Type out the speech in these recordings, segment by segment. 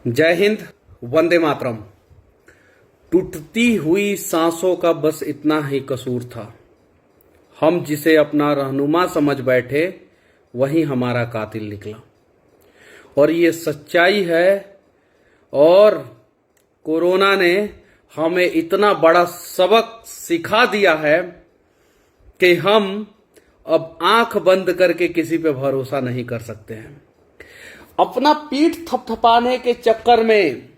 जय हिंद। वंदे मातरम। टूटती हुई सांसों का बस इतना ही कसूर था। हम जिसे अपना रहनुमा समझ बैठे वही हमारा कातिल निकला। और ये सच्चाई है। और कोरोना ने हमें इतना बड़ा सबक सिखा दिया है कि हम अब आंख बंद करके किसी पे भरोसा नहीं कर सकते हैं। अपना पीठ थपथपाने के चक्कर में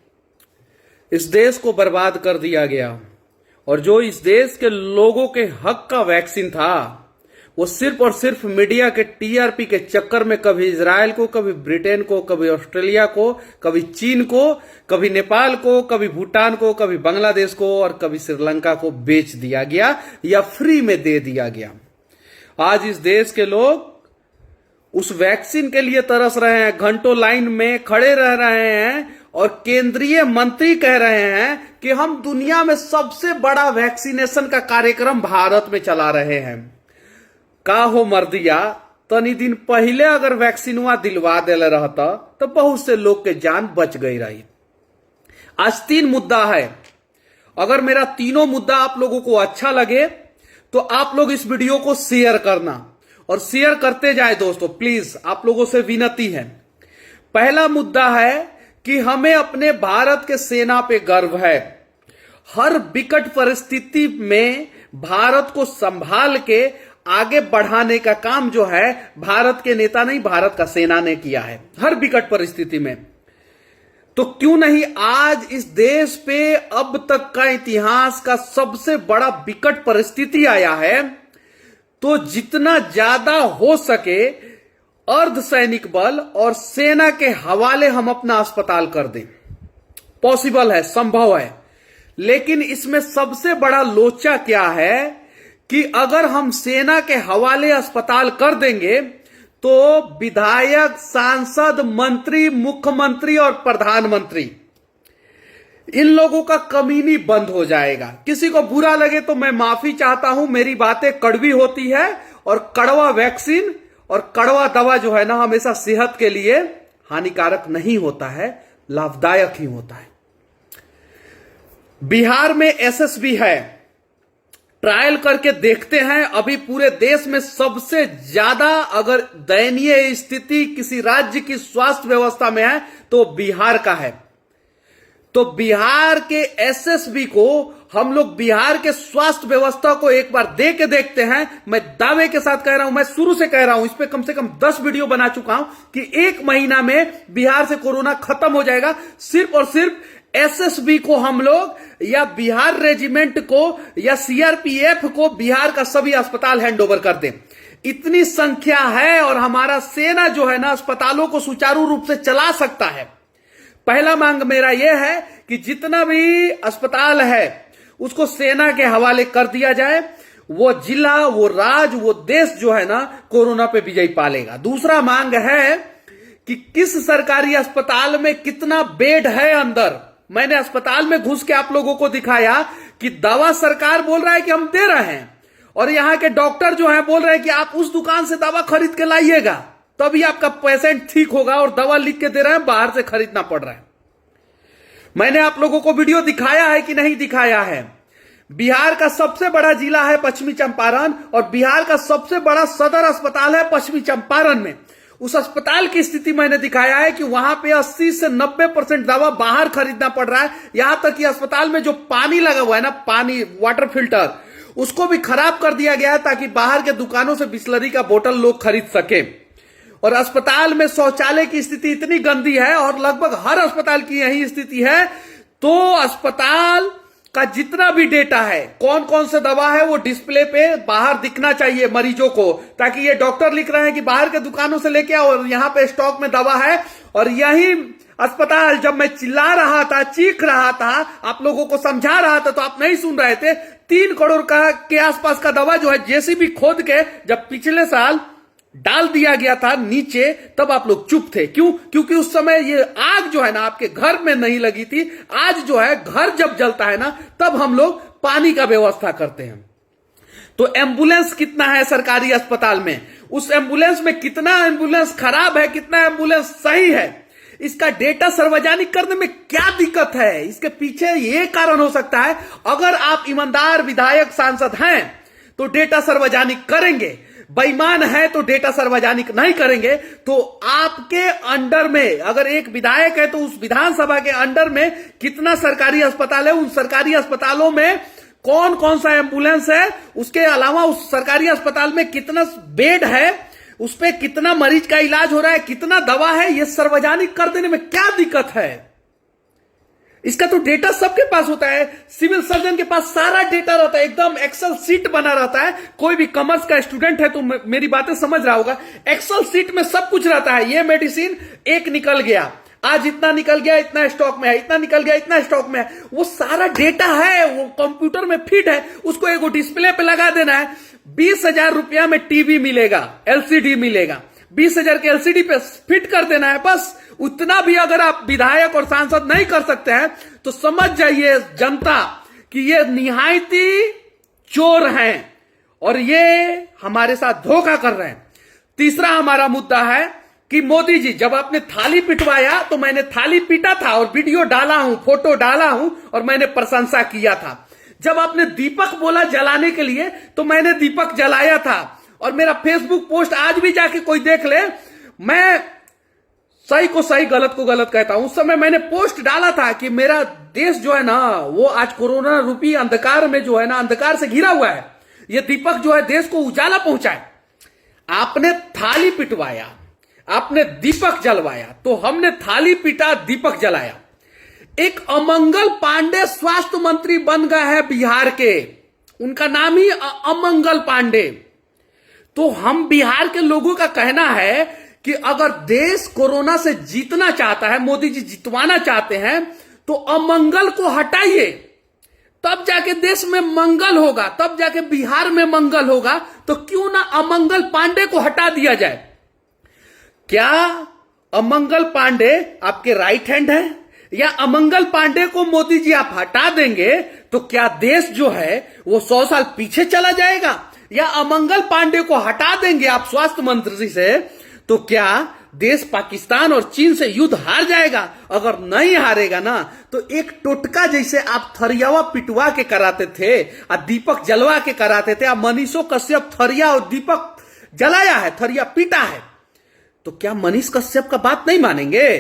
इस देश को बर्बाद कर दिया गया। और जो इस देश के लोगों के हक का वैक्सीन था वो सिर्फ और सिर्फ मीडिया के टीआरपी के चक्कर में कभी इजराइल को, कभी ब्रिटेन को, कभी ऑस्ट्रेलिया को, कभी चीन को, कभी नेपाल को, कभी भूटान को, कभी बांग्लादेश को और कभी श्रीलंका को बेच दिया गया या फ्री में दे दिया गया। आज इस देश के लोग उस वैक्सीन के लिए तरस रहे हैं, घंटों लाइन में खड़े रह रहे हैं और केंद्रीय मंत्री कह रहे हैं कि हम दुनिया में सबसे बड़ा वैक्सीनेशन का कार्यक्रम भारत में चला रहे हैं। का हो मर्दिया, तनी दिन पहले अगर वैक्सीनवा दिलवा देले रहता तो बहुत से लोग के जान बच गई रही। आज 3 मुद्दा है। अगर मेरा तीनों मुद्दा आप लोगों को अच्छा लगे तो आप लोग इस वीडियो को शेयर करना और शेयर करते जाए दोस्तों, प्लीज आप लोगों से विनती है। पहला मुद्दा है कि हमें अपने भारत के सेना पे गर्व है। हर विकट परिस्थिति में भारत को संभाल के आगे बढ़ाने का काम जो है भारत के नेता नहीं, भारत का सेना ने किया है हर विकट परिस्थिति में। तो क्यों नहीं आज इस देश पे अब तक का इतिहास का सबसे बड़ा विकट परिस्थिति आया है तो जितना ज्यादा हो सके अर्धसैनिक बल और सेना के हवाले हम अपना अस्पताल कर दें। पॉसिबल है, संभव है। लेकिन इसमें सबसे बड़ा लोचा क्या है कि अगर हम सेना के हवाले अस्पताल कर देंगे तो विधायक, सांसद, मंत्री, मुख्यमंत्री और प्रधानमंत्री इन लोगों का कमीनी बंद हो जाएगा। किसी को बुरा लगे तो मैं माफी चाहता हूं, मेरी बातें कड़वी होती है और कड़वा वैक्सीन और कड़वा दवा जो है ना हमेशा सेहत के लिए हानिकारक नहीं होता है, लाभदायक ही होता है। बिहार में एसएसबी है, ट्रायल करके देखते हैं। अभी पूरे देश में सबसे ज्यादा अगर दयनीय स्थिति किसी राज्य की स्वास्थ्य व्यवस्था में है तो बिहार का है। तो बिहार के एसएसबी को हम लोग बिहार के स्वास्थ्य व्यवस्था को एक बार दे के देखते हैं। मैं दावे के साथ कह रहा हूं, मैं शुरू से कह रहा हूं, इस पे कम से कम 10 वीडियो बना चुका हूं कि 1 महीना में बिहार से कोरोना खत्म हो जाएगा। सिर्फ और सिर्फ एसएसबी को हम लोग या बिहार रेजिमेंट को या सीआरपीएफ को बिहार का सभी अस्पताल हैंडओवर कर दें। इतनी संख्या है और हमारा सेना जो है ना अस्पतालों को सुचारू रूप से चला सकता है। पहला मांग मेरा यह है कि जितना भी अस्पताल है उसको सेना के हवाले कर दिया जाए। वो जिला, वो राज्य, वो देश जो है ना कोरोना पे विजय पालेगा। दूसरा मांग है कि किस सरकारी अस्पताल में कितना बेड है अंदर। मैंने अस्पताल में घुस के आप लोगों को दिखाया कि दवा सरकार बोल रहा है कि हम दे रहे हैं और यहां के डॉक्टर जो है बोल रहे हैं कि आप उस दुकान से दवा खरीद के लाइएगा तभी आपका पेशेंट ठीक होगा, और दवा लिख के दे रहे हैं, बाहर से खरीदना पड़ रहा है। मैंने आप लोगों को वीडियो दिखाया है कि नहीं दिखाया है। बिहार का सबसे बड़ा जिला है पश्चिमी चंपारण और बिहार का सबसे बड़ा सदर अस्पताल है पश्चिमी चंपारण में। उस अस्पताल की स्थिति मैंने दिखाया है कि वहां पे 80 से 90% दवा बाहर खरीदना पड़ रहा है। यहां तक कि अस्पताल में जो पानी लगा हुआ है ना, पानी वाटर फिल्टर, उसको भी खराब कर दिया गया है ताकि बाहर के दुकानों से बिस्लरी का बोतल लोग खरीद सके। और अस्पताल में शौचालय की स्थिति इतनी गंदी है और लगभग हर अस्पताल की यही स्थिति है। तो अस्पताल का जितना भी डेटा है, कौन कौन सा दवा है, वो डिस्प्ले पे बाहर दिखना चाहिए मरीजों को, ताकि ये डॉक्टर लिख रहे हैं कि बाहर के दुकानों से लेके आओ और यहां पे स्टॉक में दवा है। और यही अस्पताल जब मैं चिल्ला रहा था, चीख रहा था, आप लोगों को समझा रहा था तो आप नहीं सुन रहे थे। 3 करोड़ का के आसपास का दवा जो है जेसीबी खोद के जब पिछले साल डाल दिया गया था नीचे, तब आप लोग चुप थे। क्यों? क्योंकि उस समय ये आग जो है ना आपके घर में नहीं लगी थी। आज जो है घर जब जलता है ना तब हम लोग पानी का व्यवस्था करते हैं। तो एम्बुलेंस कितना है सरकारी अस्पताल में, उस एम्बुलेंस में कितना एम्बुलेंस खराब है, कितना एम्बुलेंस सही है, इसका डेटा सार्वजनिक करने में क्या दिक्कत है? इसके पीछे ये कारण हो सकता है, अगर आप ईमानदार विधायक सांसद हैं तो डेटा सार्वजनिक करेंगे, बेईमान है तो डेटा सार्वजनिक नहीं करेंगे। तो आपके अंडर में अगर एक विधायक है तो उस विधानसभा के अंडर में कितना सरकारी अस्पताल है, उन सरकारी अस्पतालों में कौन कौन सा एम्बुलेंस है, उसके अलावा उस सरकारी अस्पताल में कितना बेड है, उस पे कितना मरीज का इलाज हो रहा है, कितना दवा है, ये सार्वजनिक कर देने में क्या दिक्कत है? इसका तो डेटा सबके पास होता है। सिविल सर्जन के पास सारा डेटा रहता है, एकदम एक्सेल सीट बना रहता है। कोई भी कॉमर्स का स्टूडेंट है तो मेरी बातें समझ रहा होगा। एक्सेल सीट में सब कुछ रहता है। ये मेडिसिन एक निकल गया, आज इतना निकल गया, इतना स्टॉक में है, इतना निकल गया, इतना स्टॉक में है, वो सारा डेटा है, वो कंप्यूटर में फिट है। उसको एक डिस्प्ले पे लगा देना है। 20,000 रुपया में टीवी मिलेगा, एलसीडी मिलेगा, 20,000 के एलसीडी पे फिट कर देना है बस। उतना भी अगर आप विधायक और सांसद नहीं कर सकते हैं तो समझ जाइए जनता कि ये निहायती चोर हैं और ये हमारे साथ धोखा कर रहे हैं। तीसरा हमारा मुद्दा है कि मोदी जी, जब आपने थाली पिटवाया तो मैंने थाली पीटा था और वीडियो डाला हूं, फोटो डाला हूं और मैंने प्रशंसा किया था। जब आपने दीपक बोला जलाने के लिए तो मैंने दीपक जलाया था और मेरा फेसबुक पोस्ट आज भी जाके कोई देख ले, मैं सही को सही, गलत को गलत कहता हूं। उस समय मैंने पोस्ट डाला था कि मेरा देश जो है ना वो आज कोरोना रूपी अंधकार में जो है ना, अंधकार से घिरा हुआ है। ये दीपक जो है देश को उजाला पहुंचाए। आपने थाली पिटवाया, आपने दीपक जलवाया, तो हमने थाली पीटा, दीपक जलाया। एक अमंगल पांडे स्वास्थ्य मंत्री बन गए हैं बिहार के, उनका नाम ही अमंगल पांडे। तो हम बिहार के लोगों का कहना है कि अगर देश कोरोना से जीतना चाहता है, मोदी जी जितवाना चाहते हैं, तो अमंगल को हटाइए, तब जाके देश में मंगल होगा, तब जाके बिहार में मंगल होगा। तो क्यों ना अमंगल पांडे को हटा दिया जाए? क्या अमंगल पांडे आपके राइट हैंड है? या अमंगल पांडे को मोदी जी आप हटा देंगे तो क्या देश जो है वो 100 साल पीछे चला जाएगा? या अमंगल पांडे को हटा देंगे आप स्वास्थ्य मंत्री से तो क्या देश पाकिस्तान और चीन से युद्ध हार जाएगा? अगर नहीं हारेगा ना तो एक टोटका जैसे आप थरियावा पिटवा के कराते थे और दीपक जलवा के कराते थे, आप मनीषो कश्यप थरिया और दीपक जलाया है, थरिया पीटा है, तो क्या मनीष कश्यप का बात नहीं मानेंगे?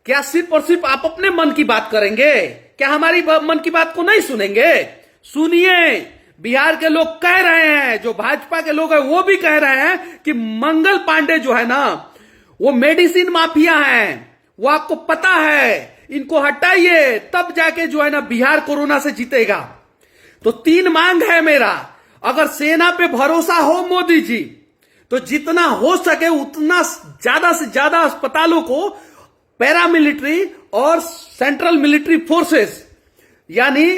क्या सिर्फ और सिर्फ आप अपने मन की बात करेंगे? क्या हमारी मन की बात को नहीं सुनेंगे? सुनिए, बिहार के लोग कह रहे हैं, जो भाजपा के लोग हैं वो भी कह रहे हैं कि मंगल पांडे जो है ना वो मेडिसिन माफिया हैं, वो आपको पता है, इनको हटाइए, तब जाके जो है ना बिहार कोरोना से जीतेगा। तो 3 मांग है मेरा। अगर सेना पे भरोसा हो मोदी जी तो जितना हो सके उतना ज्यादा से ज्यादा अस्पतालों को पैरामिलिट्री और सेंट्रल मिलिट्री फोर्सेस यानी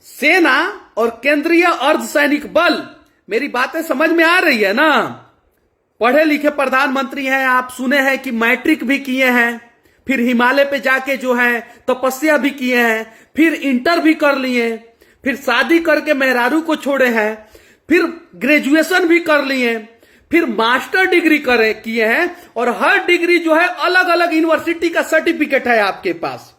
सेना और केंद्रीय अर्धसैनिक बल, मेरी बातें समझ में आ रही है ना? पढ़े लिखे प्रधानमंत्री हैं, आप सुने हैं कि मैट्रिक भी किए हैं, फिर हिमालय पे जाके जो है तपस्या भी किए हैं, फिर इंटर भी कर लिए, फिर शादी करके मेहरारू को छोड़े हैं, फिर ग्रेजुएशन भी कर लिए, फिर मास्टर डिग्री किए हैं और हर डिग्री जो है अलग अलग यूनिवर्सिटी का सर्टिफिकेट है आपके पास।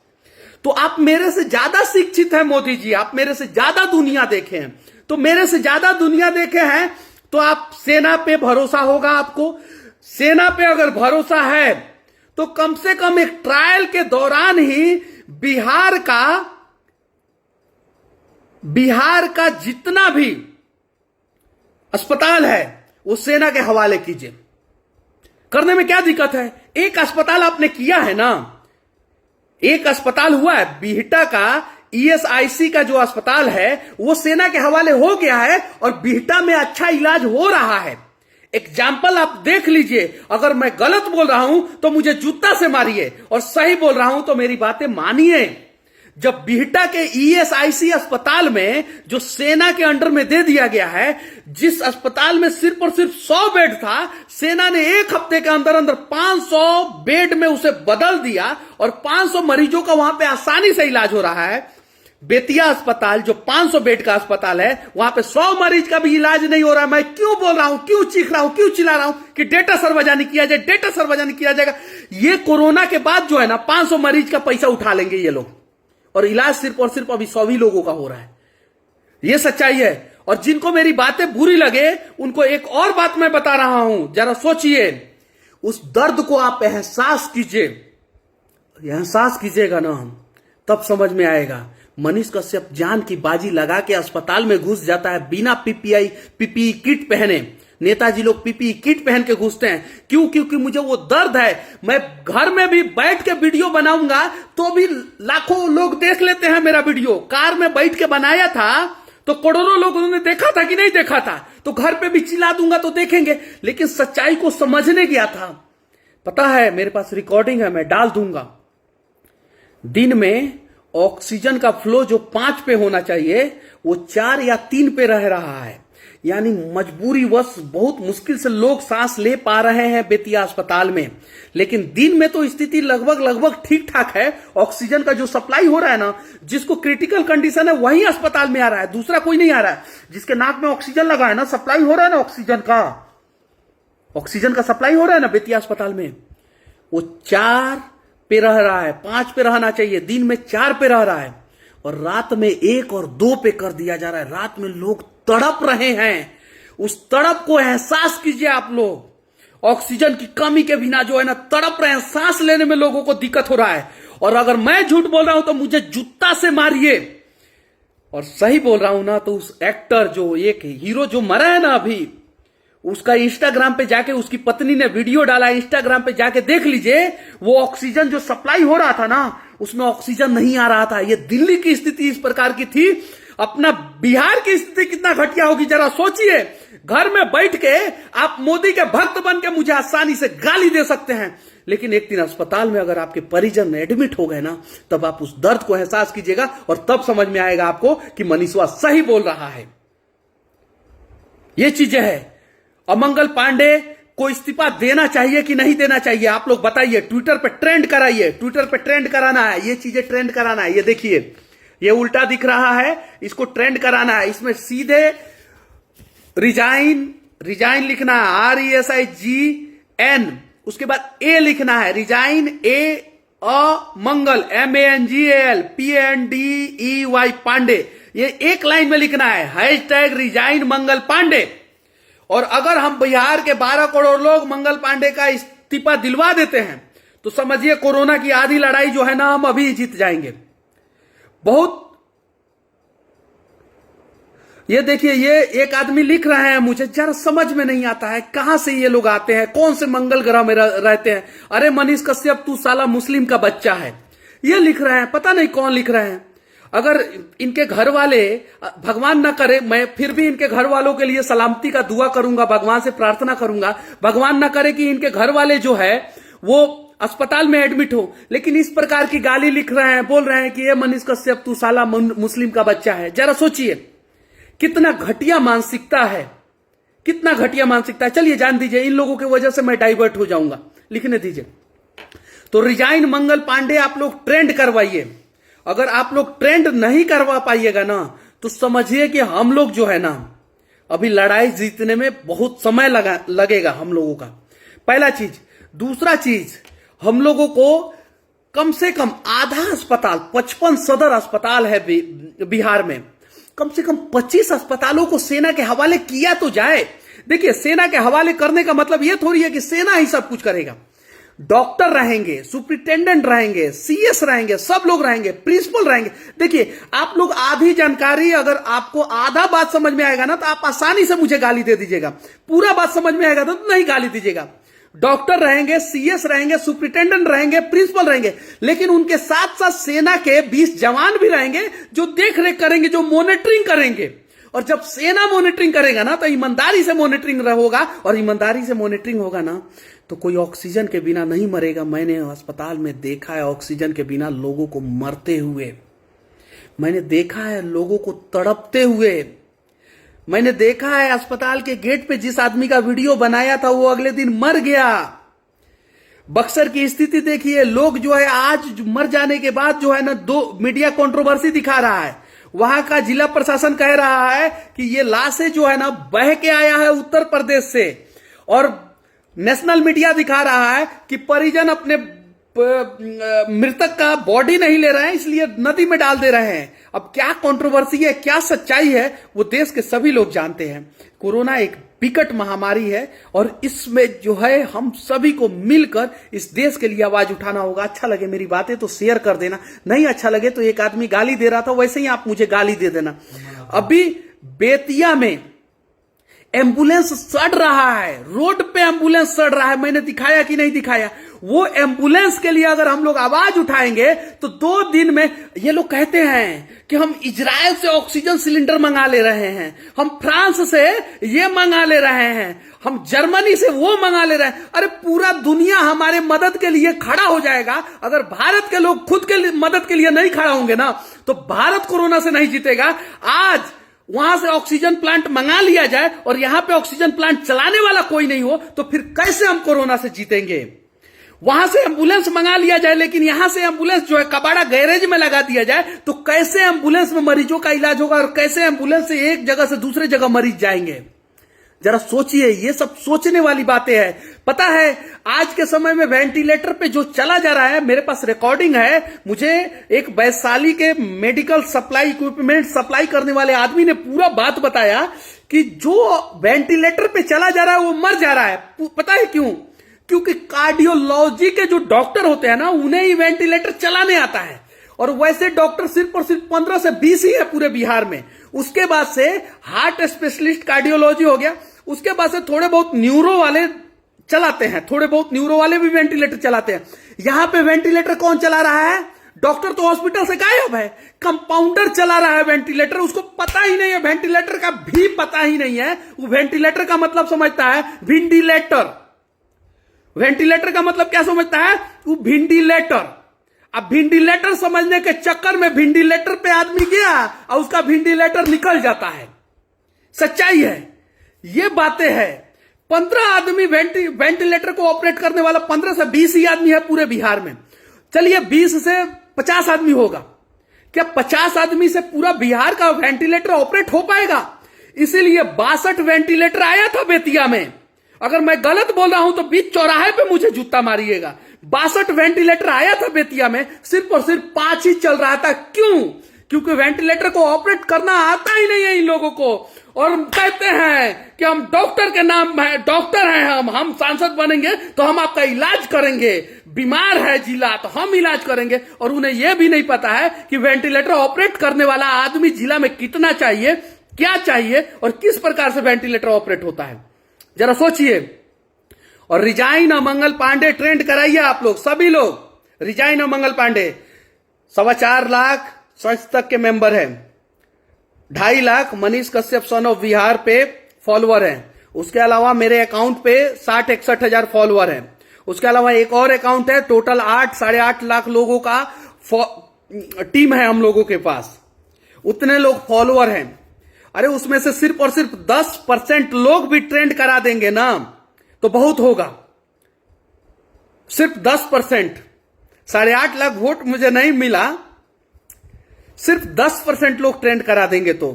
तो आप मेरे से ज्यादा शिक्षित हैं मोदी जी, आप मेरे से ज्यादा दुनिया देखे हैं। तो मेरे से ज्यादा दुनिया देखे हैं तो आप सेना पे भरोसा होगा आपको। सेना पे अगर भरोसा है तो कम से कम एक ट्रायल के दौरान ही बिहार का जितना भी अस्पताल है वो सेना के हवाले कीजिए। करने में क्या दिक्कत है? एक अस्पताल आपने किया है ना, एक अस्पताल हुआ है बिहटा का, ईएसआईसी का जो अस्पताल है वो सेना के हवाले हो गया है और बिहटा में अच्छा इलाज हो रहा है। एग्जाम्पल आप देख लीजिए। अगर मैं गलत बोल रहा हूं तो मुझे जूता से मारिए और सही बोल रहा हूं तो मेरी बातें मानिए। जब बिहटा के ईएसआईसी अस्पताल में जो सेना के अंडर में दे दिया गया है, जिस अस्पताल में सिर्फ और सिर्फ 100 बेड था, सेना ने 1 हफ्ते के अंदर अंदर 500 बेड में उसे बदल दिया और 500 मरीजों का वहां पे आसानी से इलाज हो रहा है। बेतिया अस्पताल जो 500 बेड का अस्पताल है, वहां पे 100 मरीज का भी इलाज नहीं हो रहा है। मैं क्यों बोल रहा हूं, क्यों चीख रहा हूं, क्यों चिल्ला रहा हूं कि डेटा सार्वजनिक किया जाए, डेटा सार्वजनिक किया जाएगा। ये कोरोना के बाद जो है ना 500 मरीज का पैसा उठा लेंगे ये लोग, और इलाज सिर्फ और सिर्फ अभी 100 ही लोगों का हो रहा है। ये सच्चाई है। और जिनको मेरी बातें बुरी लगे उनको एक और बात मैं बता रहा हूं, जरा सोचिए, उस दर्द को आप एहसास कीजिए, एहसास कीजिएगा ना, तब समझ में आएगा। मनीष कश्यप जान की बाजी लगा के अस्पताल में घुस जाता है बिना पीपीई किट पहने। नेताजी लोग पीपीई किट पहन के घुसते हैं। क्यों? क्योंकि मुझे वो दर्द है। मैं घर में भी बैठ के वीडियो बनाऊंगा तो भी लाखों लोग देख लेते हैं मेरा वीडियो। कार में बैठ के बनाया था तो करोड़ों लोगों ने देखा था कि नहीं देखा था, तो घर पे भी चिल्ला दूंगा तो देखेंगे। लेकिन सच्चाई को समझने गया था। पता है, मेरे पास रिकॉर्डिंग है, मैं डाल दूंगा। दिन में ऑक्सीजन का फ्लो जो 5 पे होना चाहिए वो 4 या 3 पे रह रहा है। यानी मजबूरीवश बहुत मुश्किल से लोग सांस ले पा रहे हैं बेतिया अस्पताल में। लेकिन दिन में तो स्थिति लगभग ठीक ठाक है। ऑक्सीजन का जो सप्लाई हो रहा है ना, जिसको क्रिटिकल कंडीशन है वही अस्पताल में आ रहा है, दूसरा कोई नहीं आ रहा है। जिसके नाक में ऑक्सीजन लगा है ना, सप्लाई हो रहा है ना ऑक्सीजन का सप्लाई हो रहा है ना बेतिया अस्पताल में, वो 4 पे रह रहा है। 5 पे रहना चाहिए, दिन में 4 पे रह रहा है, और रात में 1 और 2 पे कर दिया जा रहा है। रात में लोग तड़प रहे हैं। उस तड़प को एहसास कीजिए आप लोग। ऑक्सीजन की कमी के बिना जो है ना तड़प रहे हैं, सांस लेने में लोगों को दिक्कत हो रहा है। और अगर मैं झूठ बोल रहा हूं तो मुझे जूता से मारिए, और सही बोल रहा हूं ना तो उस एक्टर जो एक हीरो जो मरा है ना अभी, उसका इंस्टाग्राम पे जाके उसकी पत्नी ने वीडियो डाला, इंस्टाग्राम पे जाके देख लीजिए। वो ऑक्सीजन जो सप्लाई हो रहा था ना, उसमें ऑक्सीजन नहीं आ रहा था। ये दिल्ली की स्थिति इस प्रकार की थी, अपना बिहार की स्थिति कितना घटिया होगी जरा सोचिए। घर में बैठ के आप मोदी के भक्त बन के मुझे आसानी से गाली दे सकते हैं, लेकिन एक दिन अस्पताल में अगर आपके परिजन एडमिट हो गए ना, तब आप उस दर्द को एहसास कीजिएगा, और तब समझ में आएगा आपको कि मनीषवा सही बोल रहा है। ये चीजें हैं। अमंगल पांडे को इस्तीफा देना चाहिए कि नहीं देना चाहिए, आप लोग बताइए। ट्विटर पे ट्रेंड कराइए, ट्विटर पे ट्रेंड कराना है, ये चीजें ट्रेंड कराना है। ये देखिए, ये उल्टा दिख रहा है, इसको ट्रेंड कराना है। इसमें सीधे रिजाइन लिखना है, RESIGN, उसके बाद ए लिखना है, रिजाइन, मंगल MANGAL PANDEY पांडे। ये एक लाइन में लिखना है, #रिजाइन मंगल पांडे। और अगर हम बिहार के 12 करोड़ लोग मंगल पांडे का इस्तीफा दिलवा देते हैं तो समझिए कोरोना की आधी लड़ाई जो है ना हम अभी जीत जाएंगे। बहुत ये देखिए, ये एक आदमी लिख रहे हैं, मुझे जरा समझ में नहीं आता है कहां से ये लोग आते हैं, कौन से मंगल ग्रह में रहते हैं। अरे मनीष कश्यप, तू साला मुस्लिम का बच्चा है। ये लिख रहे हैं, पता नहीं कौन लिख रहे हैं। अगर इनके घर वाले, भगवान ना करे, मैं फिर भी इनके घर वालों के लिए सलामती का दुआ करूंगा, भगवान से प्रार्थना करूंगा, भगवान ना करे कि इनके घर वाले जो है वो अस्पताल में एडमिट हो। लेकिन इस प्रकार की गाली लिख रहे हैं, बोल रहे हैं कि ये मनीष कश्यप तू साला मुस्लिम का बच्चा है। जरा सोचिए कितना घटिया मानसिकता है, कितना घटिया मानसिकता है। चलिए जान दीजिए, इन लोगों की वजह से मैं डाइवर्ट हो जाऊंगा, लिखने दीजिए। तो रिजाइन मंगल पांडे आप लोग ट्रेंड करवाइए। अगर आप लोग ट्रेंड नहीं करवा पाइएगा ना तो समझिए कि हम लोग जो है ना अभी लड़ाई जीतने में बहुत समय लगेगा हम लोगों का। पहला चीज। दूसरा चीज, हम लोगों को कम से कम आधा अस्पताल, 55 सदर अस्पताल है बिहार में, कम से कम 25 अस्पतालों को सेना के हवाले किया तो जाए। देखिए, सेना के हवाले करने का मतलब यह थोड़ी है कि सेना ही सब कुछ करेगा। डॉक्टर रहेंगे, सुपरिटेंडेंट रहेंगे, CS रहेंगे, सब लोग रहेंगे, प्रिंसिपल रहेंगे। देखिए, आप लोग आधी जानकारी, अगर आपको आधा बात समझ में आएगा ना तो आप आसानी से मुझे गाली दे दीजिएगा, पूरा बात समझ में आएगा तो नहीं गाली दीजिएगा। डॉक्टर रहेंगे, CS रहेंगे, सुपरिटेंडेंट रहेंगे, प्रिंसिपल रहेंगे, लेकिन उनके साथ साथ सेना के 20 जवान भी रहेंगे जो देख रेख करेंगे, जो मॉनिटरिंग करेंगे। और जब सेना मॉनिटरिंग करेगा ना तो ईमानदारी से मॉनिटरिंग होगा, और ईमानदारी से मॉनिटरिंग होगा ना तो कोई ऑक्सीजन के बिना नहीं मरेगा। मैंने अस्पताल में देखा है ऑक्सीजन के बिना लोगों को मरते हुए, मैंने देखा है लोगों को तड़पते हुए, मैंने देखा है अस्पताल के गेट पे जिस आदमी का वीडियो बनाया था वो अगले दिन मर गया। बक्सर की स्थिति देखिए, लोग जो है आज मर जाने के बाद जो है ना, दो मीडिया कंट्रोवर्सी दिखा रहा है। वहां का जिला प्रशासन कह रहा है कि ये लाशें जो है ना बह के आया है उत्तर प्रदेश से, और नेशनल मीडिया दिखा रहा है कि परिजन अपने मृतक का बॉडी नहीं ले रहे हैं, इसलिए नदी में डाल दे रहे हैं। अब क्या कंट्रोवर्सी है, क्या सच्चाई है, वो देश के सभी लोग जानते हैं। कोरोना एक विकट महामारी है और इसमें जो है हम सभी को मिलकर इस देश के लिए आवाज उठाना होगा। अच्छा लगे मेरी बातें तो शेयर कर देना, नहीं अच्छा लगे तो एक आदमी गाली दे रहा था वैसे ही आप मुझे गाली दे देना। अभी बेतिया में एम्बुलेंस सड़ रहा है, रोड पे एम्बुलेंस सड़ रहा है, मैंने दिखाया कि नहीं दिखाया? वो एम्बुलेंस के लिए अगर हम लोग आवाज उठाएंगे तो 2 दिन में, ये लोग कहते हैं कि हम इजराइल से ऑक्सीजन सिलेंडर मंगा ले रहे हैं, हम फ्रांस से ये मंगा ले रहे हैं, हम जर्मनी से वो मंगा ले रहे हैं। अरे पूरा दुनिया हमारे मदद के लिए खड़ा हो जाएगा। अगर भारत के लोग खुद के मदद के लिए नहीं खड़ा होंगे ना, तो भारत कोरोना से नहीं जीतेगा। आज वहां से ऑक्सीजन प्लांट मंगा लिया जाए और यहां पे ऑक्सीजन प्लांट चलाने वाला कोई नहीं हो, तो फिर कैसे हम कोरोना से जीतेंगे? वहां से एम्बुलेंस मंगा लिया जाए, लेकिन यहां से एम्बुलेंस जो है कबाड़ा गैरेज में लगा दिया जाए, तो कैसे एम्बुलेंस में मरीजों का इलाज होगा और कैसे एम्बुलेंस से एक जगह से दूसरे जगह मरीज जाएंगे? जरा सोचिए, ये सब सोचने वाली बातें हैं। पता है आज के समय में वेंटिलेटर पे जो चला जा रहा है, मेरे पास रिकॉर्डिंग है, मुझे एक वैशाली के मेडिकल सप्लाई इक्विपमेंट सप्लाई करने वाले आदमी ने पूरा बात बताया कि जो वेंटिलेटर पे चला जा रहा है वो मर जा रहा है। पता है क्यों? क्योंकि कार्डियोलॉजी के जो डॉक्टर होते हैं ना, उन्हें ही वेंटिलेटर चलाने आता है, और वैसे डॉक्टर सिर्फ और सिर्फ 15 से 20 ही है पूरे बिहार में। उसके बाद से हार्ट स्पेशलिस्ट कार्डियोलॉजी हो गया, उसके बाद से थोड़े बहुत न्यूरो वाले चलाते हैं, थोड़े बहुत न्यूरो वाले भी वेंटिलेटर चलाते हैं। यहां पे वेंटिलेटर कौन चला रहा है? डॉक्टर तो हॉस्पिटल से गायब है, कंपाउंडर चला रहा है वेंटिलेटर। उसको पता ही नहीं है, वेंटिलेटर का भी पता ही नहीं है। वो वेंटिलेटर का मतलब समझता है भिंडिलेटर। वेंटिलेटर का मतलब क्या समझता है? वो भिंडिलेटर। अब भिंडिलेटर समझने के चक्कर में भिंडिलेटर पे आदमी गया और उसका भिंडिलेटर निकल जाता है। सच्चाई है, ये बातें हैं। 15 आदमी वेंटिलेटर को ऑपरेट करने वाला 15 से 20 ही आदमी है पूरे बिहार में। चलिए 20 से 50 आदमी होगा, क्या 50 आदमी से पूरा बिहार का वेंटिलेटर ऑपरेट हो पाएगा? इसीलिए 62 वेंटिलेटर आया था बेतिया में। अगर मैं गलत बोल रहा हूं तो बीच चौराहे पे मुझे जूता मारिएगा। 62 वेंटिलेटर आया था बेतिया में, सिर्फ और सिर्फ 5 ही चल रहा था। क्यों? क्योंकि वेंटिलेटर को ऑपरेट करना आता ही नहीं है इन लोगों को। और कहते हैं कि हम डॉक्टर के नाम है, डॉक्टर हैं हम सांसद बनेंगे तो हम आपका इलाज करेंगे, बीमार है जिला तो हम इलाज करेंगे। और उन्हें यह भी नहीं पता है कि वेंटिलेटर ऑपरेट करने वाला आदमी जिला में कितना चाहिए, क्या चाहिए और किस प्रकार से वेंटिलेटर ऑपरेट होता है। जरा सोचिए। और रिजाइन और मंगल पांडे ट्रेंड कराइए आप लोग, सभी लोग। रिजाइन और मंगल पांडे 4.25 लाख संच तक के मेंबर हैं, 2.5 लाख मनीष कश्यप सन ऑफ बिहार पे फॉलोअर हैं। उसके अलावा मेरे अकाउंट पे 60-61 हजार फॉलोअर हैं। उसके अलावा एक और अकाउंट है, टोटल 8-8.5 लाख लोगों का टीम है हम लोगों के पास, उतने लोग फॉलोअर हैं। अरे उसमें से सिर्फ और सिर्फ 10% लोग भी ट्रेंड करा देंगे ना तो बहुत होगा। सिर्फ 10%, 8.5 लाख वोट मुझे नहीं मिला, सिर्फ 10% लोग ट्रेंड करा देंगे तो।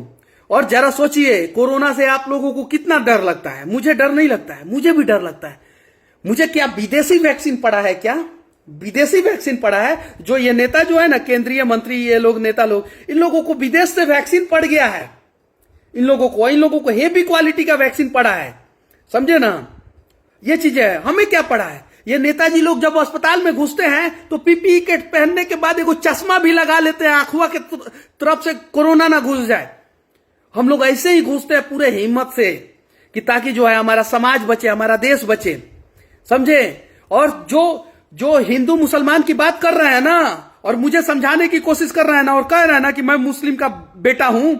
और जरा सोचिए, कोरोना से आप लोगों को कितना डर लगता है। मुझे डर नहीं लगता है, मुझे भी डर लगता है। मुझे क्या विदेशी वैक्सीन पड़ा है? क्या विदेशी वैक्सीन पड़ा है? जो ये नेता जो है ना, केंद्रीय मंत्री, ये लोग नेता लोग, इन लोगों को विदेश से वैक्सीन पड़ गया है। इन लोगों को हेवी क्वालिटी का वैक्सीन पड़ा है, समझे ना? ये चीजें है। हमें क्या पड़ा है? ये नेताजी लोग जब अस्पताल में घुसते हैं तो पीपीई किट पहनने के बाद एक चश्मा भी लगा लेते हैं, आंखुआ के तरफ से कोरोना ना घुस जाए। हम लोग ऐसे ही घुसते हैं पूरे हिम्मत से कि ताकि जो है हमारा समाज बचे, हमारा देश बचे, समझे? और जो हिंदू मुसलमान की बात कर रहे हैं ना, और मुझे समझाने की कोशिश कर रहे हैं ना, और कह रहे हैं ना कि मैं मुस्लिम का बेटा हूं,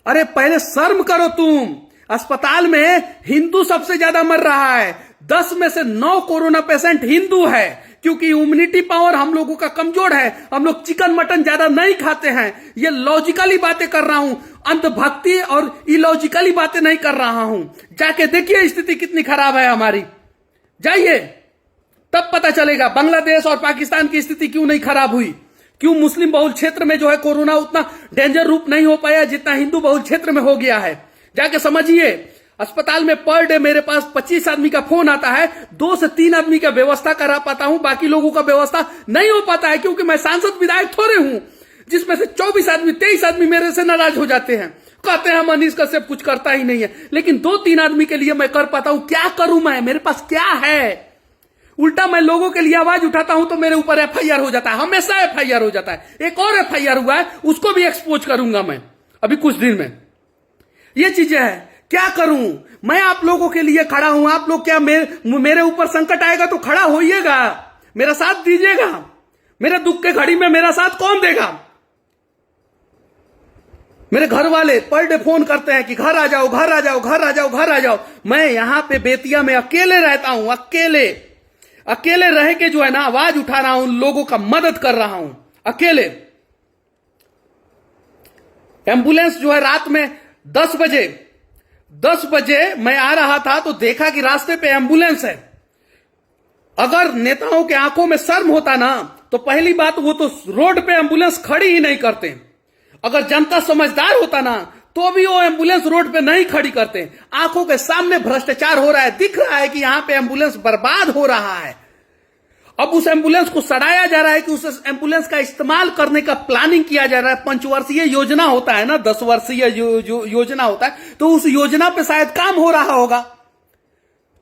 अरे पहले शर्म करो तुम। अस्पताल में हिंदू सबसे ज्यादा मर रहा है, 10 में से 9 कोरोना पेशेंट हिंदू है, क्योंकि इम्यूनिटी पावर हम लोगों का कमजोर है। हम लोग चिकन मटन ज्यादा नहीं खाते हैं। ये लॉजिकली बातें कर रहा हूं, अंधभक्ति और इलॉजिकली बातें नहीं कर रहा हूं। जाके देखिए स्थिति कितनी खराब है हमारी, जाइए। तब पता चलेगा बांग्लादेश और पाकिस्तान की स्थिति क्यों नहीं खराब हुई, क्यों मुस्लिम बहुल क्षेत्र में जो है कोरोना उतना डेंजर रूप नहीं हो पाया जितना हिंदू बहुल क्षेत्र में हो गया है। जाके समझिए, अस्पताल में पर डे मेरे पास 25 आदमी का फोन आता है, 2 से 3 आदमी का व्यवस्था करा पाता हूं, बाकी लोगों का व्यवस्था नहीं हो पाता है, क्योंकि मैं सांसद विधायक थोड़े हूं, जिसमें से 24 आदमी 23 आदमी मेरे से नाराज हो जाते हैं, कहते हैं मनीष कश्यप कुछ करता ही नहीं है। लेकिन 2-3 आदमी के लिए मैं कर पाता हूं। क्या करूं मैं, मेरे पास क्या है? उल्टा मैं लोगों के लिए आवाज उठाता हूं तो मेरे ऊपर एफआईआर हो जाता है, हमेशा एफआईआर हो जाता है। एक और एफआईआर हुआ है, उसको भी एक्सपोज करूंगा मैं अभी कुछ दिन में। ये चीजें है, क्या करूं मैं? आप लोगों के लिए खड़ा हूं। आप लोग क्या मेरे ऊपर संकट आएगा तो खड़ा होइएगा, मेरा साथ दीजिएगा। मेरे दुख के घड़ी में मेरा साथ कौन देगा? मेरे घर वाले पर डे फोन करते हैं कि घर आ जाओ, घर आ जाओ, घर आ जाओ, घर आ जाओ। मैं यहां पे बेतिया में अकेले रहता हूं, अकेले रह के जो है ना आवाज उठा रहा हूं, लोगों का मदद कर रहा हूं अकेले। एम्बुलेंस जो है रात में 10 बजे मैं आ रहा था तो देखा कि रास्ते पे एम्बुलेंस है। अगर नेताओं के आंखों में शर्म होता ना तो पहली बात वो तो रोड पे एम्बुलेंस खड़ी ही नहीं करते। अगर जनता समझदार होता ना तो भी वो एम्बुलेंस रोड पे नहीं खड़ी करते। आंखों के सामने भ्रष्टाचार हो रहा है, दिख रहा है कि यहां पे एम्बुलेंस बर्बाद हो रहा है। अब उस एम्बुलेंस को सड़ाया जा रहा है कि उस एम्बुलेंस का इस्तेमाल करने का प्लानिंग किया जा रहा है। 5 वर्षीय योजना होता है ना, 10 वर्षीय योजना होता है, तो उस योजना पे शायद काम हो रहा होगा।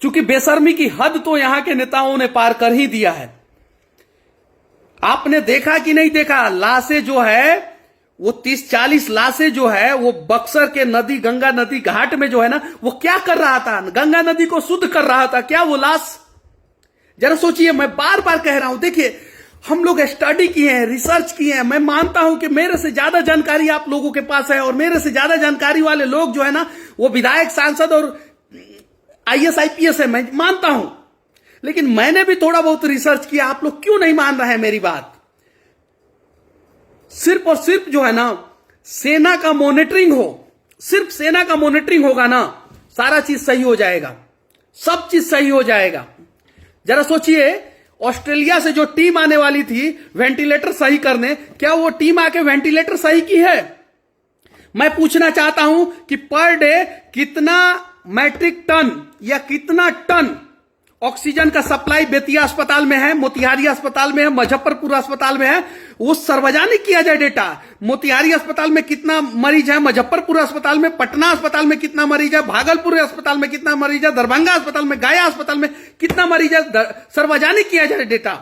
क्योंकि बेशर्मी की हद तो यहां के नेताओं ने पार कर ही दिया है। आपने देखा कि नहीं देखा, लाशें जो है वो 30-40 लाशें जो है वो बक्सर के नदी, गंगा नदी घाट में जो है ना, वो क्या कर रहा था? गंगा नदी को शुद्ध कर रहा था क्या वो लाश? जरा सोचिए। मैं बार बार कह रहा हूं, देखिए हम लोग स्टडी किए हैं, रिसर्च किए हैं। मैं मानता हूं कि मेरे से ज्यादा जानकारी आप लोगों के पास है, और मेरे से ज्यादा जानकारी वाले लोग जो है ना वो विधायक, सांसद और IAS IPS है, मैं मानता हूं। लेकिन मैंने भी थोड़ा बहुत रिसर्च किया। आप लोग क्यों नहीं मान रहे हैं मेरी बात? सिर्फ और सिर्फ जो है ना सेना का मॉनिटरिंग हो, सिर्फ सेना का मॉनिटरिंग होगा ना, सारा चीज सही हो जाएगा, सब चीज सही हो जाएगा। जरा सोचिए, ऑस्ट्रेलिया से जो टीम आने वाली थी वेंटिलेटर सही करने, क्या वो टीम आके वेंटिलेटर सही की है? मैं पूछना चाहता हूं कि पर डे कितना मैट्रिक टन या कितना टन ऑक्सीजन का सप्लाई बेतिया अस्पताल में है, मोतिहारी अस्पताल में है, मुजफ्फरपुर अस्पताल में है, वो सार्वजनिक किया जाए डेटा। मोतिहारी अस्पताल में कितना मरीज है, मुजफ्फरपुर अस्पताल में, पटना अस्पताल में कितना मरीज है, भागलपुर अस्पताल में कितना मरीज है, दरभंगा अस्पताल में, गया अस्पताल में कितना मरीज है, सार्वजनिक किया जाए डेटा।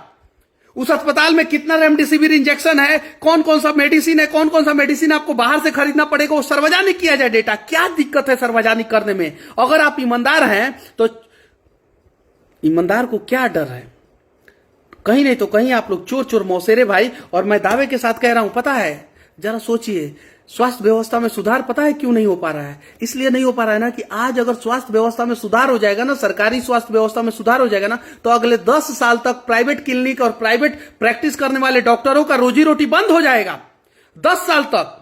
उस अस्पताल में कितना रेमडेसिविर इंजेक्शन है, कौन कौन सा मेडिसिन है, कौन कौन सा मेडिसिन आपको बाहर से खरीदना पड़ेगा, वो सार्वजनिक किया जाए डेटा। क्या दिक्कत है सार्वजनिक करने में? अगर आप ईमानदार हैं तो ईमानदार को क्या डर है? कहीं नहीं तो कहीं आप लोग चोर चोर मौसेरे भाई। और मैं दावे के साथ कह रहा हूं, पता है, जरा सोचिए, स्वास्थ्य व्यवस्था में सुधार पता है क्यों नहीं हो पा रहा है? इसलिए नहीं हो पा रहा है ना कि आज अगर स्वास्थ्य व्यवस्था में सुधार हो जाएगा ना, सरकारी स्वास्थ्य व्यवस्था में सुधार हो जाएगा ना, तो अगले 10 साल तक प्राइवेट क्लिनिक और प्राइवेट प्रैक्टिस करने वाले डॉक्टरों का रोजी रोटी बंद हो जाएगा 10 साल तक।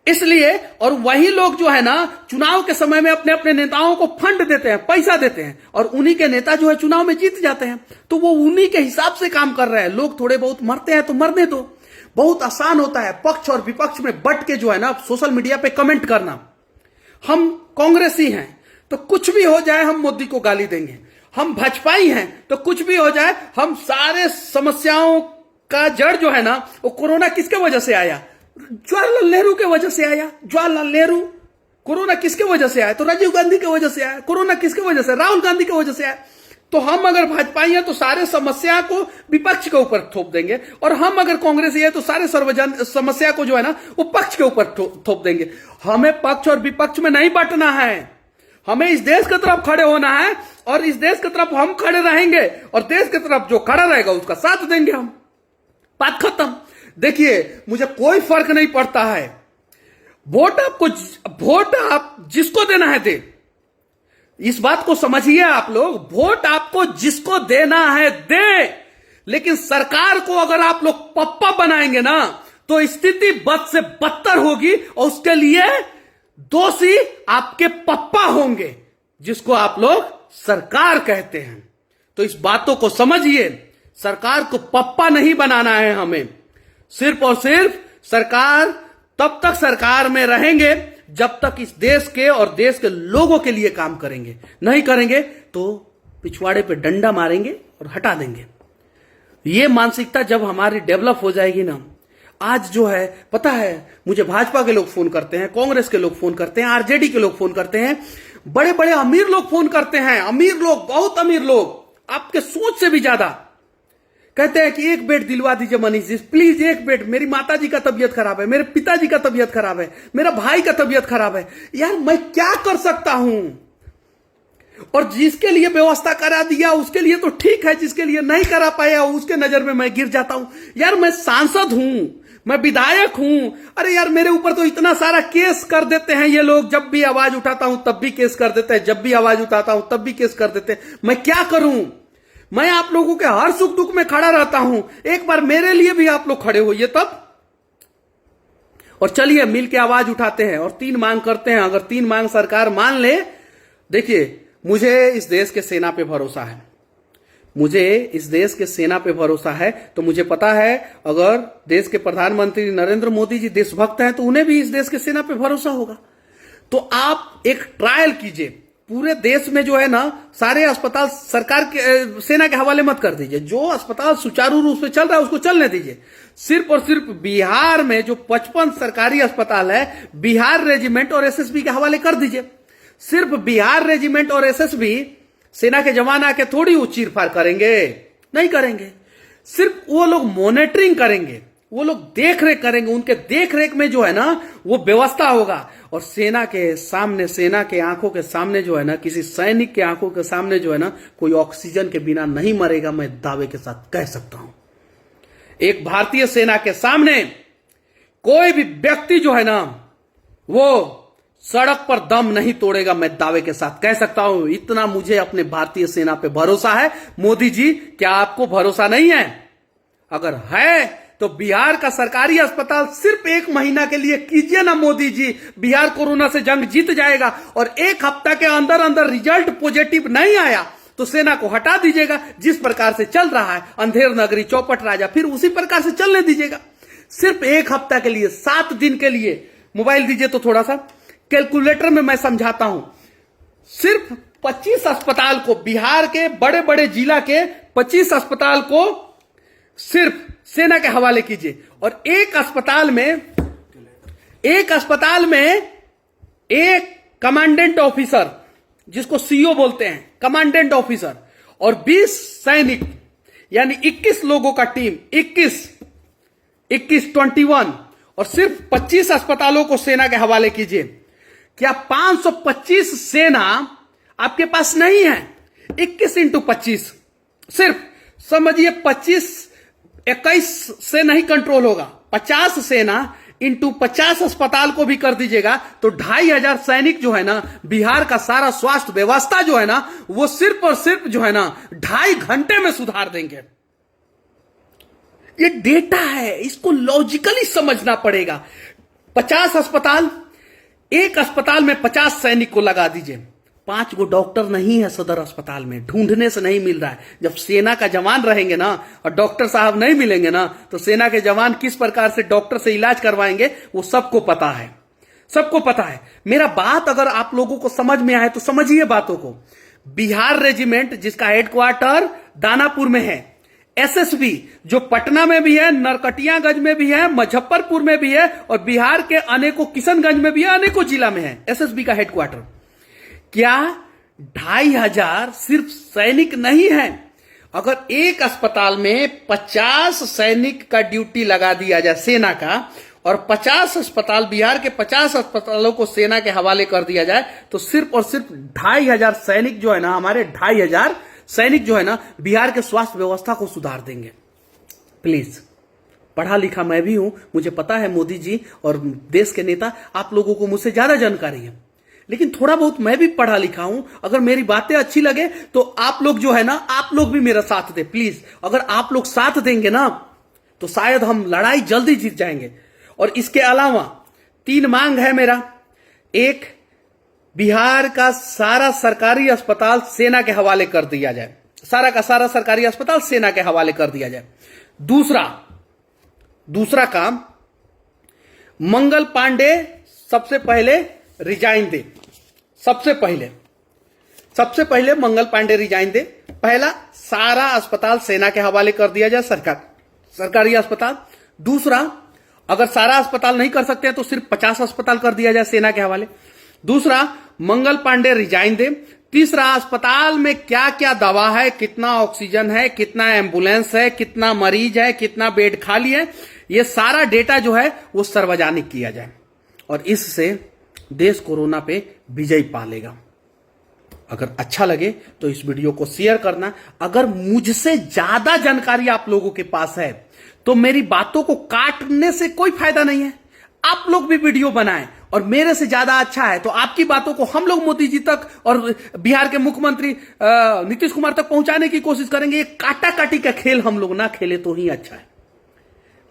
इसलिए, और वही लोग जो है ना चुनाव के समय में अपने अपने नेताओं को फंड देते हैं, पैसा देते हैं, और उन्हीं के नेता जो है चुनाव में जीत जाते हैं। तो वो उन्हीं के हिसाब से काम कर रहे हैं। लोग थोड़े बहुत मरते हैं तो मरने दो। बहुत आसान होता है पक्ष और विपक्ष में बट के जो है ना सोशल मीडिया पे कमेंट करना। हम कांग्रेसी हैं तो कुछ भी हो जाए हम मोदी को गाली देंगे, हम भाजपाई हैं तो कुछ भी हो जाए हम सारे समस्याओं का जड़ जो है ना वो कोरोना किसके वजह से आया? जवाहरलाल नेहरू के वजह से आया। जवाहरलाल नेहरू। कोरोना किसके वजह से आया? तो राजीव गांधी की वजह से आया। कोरोना किसके वजह से? राहुल गांधी की वजह से आया। तो हम अगर भाजपाई हैं तो सारे समस्या को विपक्ष के ऊपर थोप देंगे, और हम अगर कांग्रेसी है तो सारे समस्या को जो है ना वो पक्ष के ऊपर थोप देंगे। हमें पक्ष और विपक्ष में नहीं बांटना है, हमें इस देश की तरफ खड़े होना है, और इस देश की तरफ हम खड़े रहेंगे, और देश की तरफ जो खड़ा रहेगा उसका साथ देंगे हम। बात खत्म। देखिए, मुझे कोई फर्क नहीं पड़ता है, वोट आप जिसको देना है दे। इस बात को समझिए आप लोग, वोट आपको जिसको देना है दे, लेकिन सरकार को अगर आप लोग पप्पा बनाएंगे ना तो स्थिति बद से बदतर होगी, और उसके लिए दोषी आपके पप्पा होंगे जिसको आप लोग सरकार कहते हैं। तो इस बातों को समझिए, सरकार को पप्पा नहीं बनाना है हमें। सिर्फ और सिर्फ सरकार तब तक सरकार में रहेंगे जब तक इस देश के और देश के लोगों के लिए काम करेंगे। नहीं करेंगे तो पिछवाड़े पे डंडा मारेंगे और हटा देंगे। ये मानसिकता जब हमारी डेवलप हो जाएगी ना, आज जो है पता है, मुझे भाजपा के लोग फोन करते हैं, कांग्रेस के लोग फोन करते हैं, आरजेडी के लोग फोन करते हैं, बड़े बड़े अमीर लोग फोन करते हैं, अमीर लोग, बहुत अमीर लोग, आपके सोच से भी ज्यादा, कहते हैं कि एक बेड दिलवा दीजिए मनीष जी, प्लीज एक बेड, मेरी माता जी का तबीयत खराब है, मेरे पिताजी का तबीयत खराब है, मेरा भाई का तबीयत खराब है। यार मैं क्या कर सकता हूं? और जिसके लिए व्यवस्था करा दिया उसके लिए तो ठीक है, जिसके लिए नहीं करा पाया उसके नजर में मैं गिर जाता हूं। यार मैं सांसद हूं, मैं विधायक हूं, अरे यार मेरे ऊपर तो इतना सारा केस कर देते हैं ये लोग, जब भी आवाज उठाता हूं तब भी केस कर देते हैं, जब भी आवाज उठाता हूं तब भी केस कर देते हैं। मैं क्या करूं? मैं आप लोगों के हर सुख दुख में खड़ा रहता हूं, एक बार मेरे लिए भी आप लोग खड़े होइए तब। और चलिए मिल के आवाज उठाते हैं और 3 मांग करते हैं। अगर 3 मांग सरकार मान ले, देखिए मुझे इस देश के सेना पे भरोसा है, मुझे इस देश के सेना पे भरोसा है, तो मुझे पता है अगर देश के प्रधानमंत्री नरेंद्र मोदी जी देशभक्त हैं तो उन्हें भी इस देश के सेना पे भरोसा होगा। तो आप एक ट्रायल कीजिए, पूरे देश में जो है ना सारे अस्पताल सरकार के सेना के हवाले मत कर दीजिए, जो अस्पताल सुचारू रूप से चल रहा है उसको चलने दीजिए। सिर्फ और सिर्फ बिहार में जो 55 सरकारी अस्पताल है, बिहार रेजिमेंट और एसएसबी के हवाले कर दीजिए। सिर्फ बिहार रेजिमेंट और एसएसबी सेना के जवान आके थोड़ी वो चीरफाड़ करेंगे, नहीं करेंगे। सिर्फ वो लोग मॉनिटरिंग करेंगे, वो लोग देख रेख करेंगे, उनके देख रेख में जो है ना वो व्यवस्था होगा। और सेना के सामने, सेना के आंखों के सामने जो है ना, किसी सैनिक के आंखों के सामने जो है ना, कोई ऑक्सीजन के बिना नहीं मरेगा, मैं दावे के साथ कह सकता हूं। एक भारतीय सेना के सामने कोई भी व्यक्ति जो है ना वो सड़क पर दम नहीं तोड़ेगा, मैं दावे के साथ कह सकता हूं। इतना मुझे अपने भारतीय सेना पे भरोसा है। मोदी जी क्या आपको भरोसा नहीं है? अगर है तो बिहार का सरकारी अस्पताल सिर्फ 1 महीना के लिए कीजिए ना मोदी जी, बिहार कोरोना से जंग जीत जाएगा। और 1 हफ्ता के अंदर अंदर रिजल्ट पॉजिटिव नहीं आया तो सेना को हटा दीजिएगा। जिस प्रकार से चल रहा है अंधेर नगरी, चौपट राजा, फिर उसी प्रकार से चलने दीजिएगा। सिर्फ 1 हफ्ता के लिए, 7 दिन के लिए। मोबाइल दीजिए तो थोड़ा सा कैलकुलेटर में मैं समझाता हूं। सिर्फ 25 अस्पताल को, बिहार के बड़े बड़े जिला के 25 अस्पताल को सिर्फ सेना के हवाले कीजिए। और एक अस्पताल में एक कमांडेंट ऑफिसर, जिसको सीओ बोलते हैं, कमांडेंट ऑफिसर, और 20 सैनिक, यानी 21 लोगों का टीम, 21 और सिर्फ 25 अस्पतालों को सेना के हवाले कीजिए। क्या 525 सेना आपके पास नहीं है? 21 × 25, सिर्फ समझिए 21 से नहीं कंट्रोल होगा। 50 सेना इंटू 50 अस्पताल को भी कर दीजिएगा तो 2500 सैनिक जो है ना, बिहार का सारा स्वास्थ्य व्यवस्था जो है ना, वो सिर्फ और सिर्फ जो है ना 2.5 घंटे में सुधार देंगे। ये डेटा है, इसको लॉजिकली समझना पड़ेगा। 50 अस्पताल, एक अस्पताल में 50 सैनिक को लगा दीजिए। 5 गो डॉक्टर नहीं है सदर अस्पताल में, ढूंढने से नहीं मिल रहा है। जब सेना का जवान रहेंगे ना और डॉक्टर साहब नहीं मिलेंगे ना, तो सेना के जवान किस प्रकार से डॉक्टर से इलाज करवाएंगे वो सबको पता है, सबको पता है। मेरा बात अगर आप लोगों को समझ में आए तो समझिए बातों को। बिहार रेजिमेंट जिसका हेडक्वार्टर दानापुर में है, एसएसबी जो पटना में भी है, नरकटियागंज में भी है, मुजफ्फरपुर में भी है, और बिहार के अनेकों, किशनगंज में भी है, अनेकों जिला में है एसएसबी का हेडक्वार्टर। क्या 2500 सिर्फ सैनिक नहीं है? अगर एक अस्पताल में 50 सैनिक का ड्यूटी लगा दिया जाए सेना का, और 50 अस्पताल, बिहार के 50 अस्पतालों को सेना के हवाले कर दिया जाए, तो सिर्फ और सिर्फ 2500 सैनिक जो है ना, हमारे 2500 सैनिक जो है ना, बिहार के स्वास्थ्य व्यवस्था को सुधार देंगे। प्लीज, पढ़ा लिखा मैं भी हूं, मुझे पता है मोदी जी और देश के नेता, आप लोगों को मुझसे ज्यादा जानकारी है, लेकिन थोड़ा बहुत मैं भी पढ़ा लिखा हूं। अगर मेरी बातें अच्छी लगे तो आप लोग जो है ना, आप लोग भी मेरा साथ दें प्लीज। अगर आप लोग साथ देंगे ना तो शायद हम लड़ाई जल्दी जीत जाएंगे। और इसके अलावा 3 मांग है मेरा। एक, बिहार का सारा सरकारी अस्पताल सेना के हवाले कर दिया जाए, सारा का सारा सरकारी अस्पताल सेना के हवाले कर दिया जाए। दूसरा काम, मंगल पांडे सबसे पहले रिजाइन दे। सबसे पहले मंगल पांडे रिजाइन दे। पहला, सारा अस्पताल सेना के हवाले कर दिया जाए, सरकारी अस्पताल। दूसरा, अगर सारा अस्पताल नहीं कर सकते हैं तो सिर्फ 50 अस्पताल कर दिया जाए सेना के हवाले। दूसरा, मंगल पांडे रिजाइन दे। तीसरा, अस्पताल में क्या क्या दवा है, कितना ऑक्सीजन है, कितना एम्बुलेंस है, कितना मरीज है, कितना बेड खाली है, ये सारा डेटा जो है वो सार्वजनिक किया जाए और इससे देश कोरोना पे विजय पा लेगा। अगर अच्छा लगे तो इस वीडियो को शेयर करना। अगर मुझसे ज्यादा जानकारी आप लोगों के पास है तो मेरी बातों को काटने से कोई फायदा नहीं है। आप लोग भी वीडियो बनाएं और मेरे से ज्यादा अच्छा है तो आपकी बातों को हम लोग मोदी जी तक और बिहार के मुख्यमंत्री नीतीश कुमार तक पहुंचाने की कोशिश करेंगे। ये काटा काटी का खेल हम लोग ना खेले तो ही अच्छा है।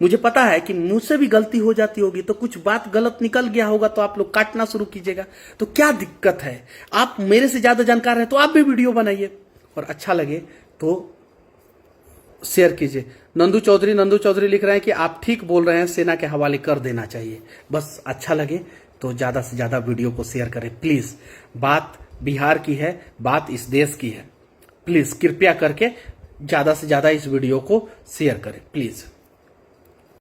मुझे पता है कि मुझसे भी गलती हो जाती होगी, तो कुछ बात गलत निकल गया होगा तो आप लोग काटना शुरू कीजिएगा, तो क्या दिक्कत है। आप मेरे से ज्यादा जानकार हैं तो आप भी वीडियो बनाइए और अच्छा लगे तो शेयर कीजिए। नंदू चौधरी लिख रहे हैं कि आप ठीक बोल रहे हैं, सेना के हवाले कर देना चाहिए। बस अच्छा लगे तो ज्यादा से ज्यादा वीडियो को शेयर करें प्लीज। बात बिहार की है, बात इस देश की है। प्लीज कृपया करके ज्यादा से ज्यादा इस वीडियो को शेयर करें प्लीज।